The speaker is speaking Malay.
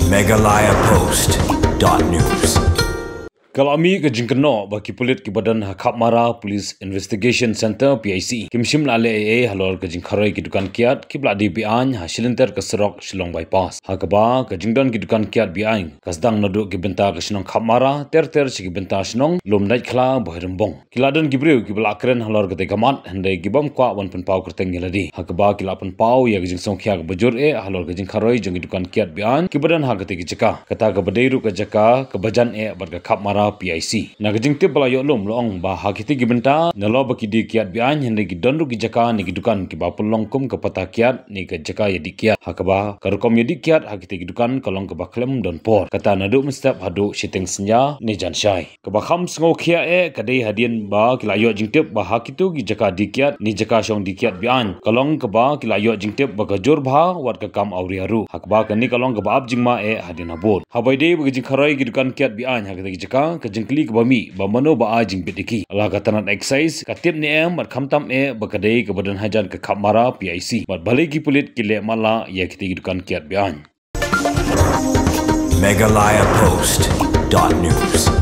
Megalayapost.news. Kalau kami kejengkeno bagi pulit ki Badan Hakap Mara Police Investigation Center PIC kimshim lale AA halor kejengkaroi ki dukan kiat ki bladi bian hasilinter ke serok Shillong bypass hakaba kejengdan ki dukan kiat bian kasdang noduk ki benta ke Shillong Khap Mara ter si ki benta Shillong lom naik kla bohirembong kiladan ki breu ki belakren halor ke tegamat handai ki bam kwa wan pen pau kerteng ngiladi hakaba kilapan pau ya kejeng song khia ke bejur halor kejengkaroi jeng ki dukan kiat bian ki badan ha ke jeka kata ke bedairu ke jeka ke bajan bar ke Khap Mara PIC. Na kejeng tip bala yo lom loong ba hakiti gibenta nalo baki di kiat bian hende gi dondu gi jaka ni gi dukan ki ba pelongkum ke pata kiat ni ke jaka ya di kiat hakaba karukom ya di kiat hakiti gi dukan kalong ke ba klem don por kata nadu mestap hadu siteng senya ni jan syai ke ba kham sngo khia kadai hadien ba kilayo jing tip ba hakitu gi jaka di kiat ni jaka syong di kiat bian kalong ke ba kilayo jing tip ba gajur bha wat ke kam auri haru hakaba kani kalong ke ba ab jing ma hadin abot habai de bagi jing kharai gi dukan kiat bian hakiti gi jaka kejengkli ke bami ba mano ba ajing pitiki ala katanan exercise katip ni mat khamtam bakadai ke Badan Hajan ke Khap Mara PIC mat balai ki pulit ki le mala ya kiti dukan kiat bian Megalayapost.news.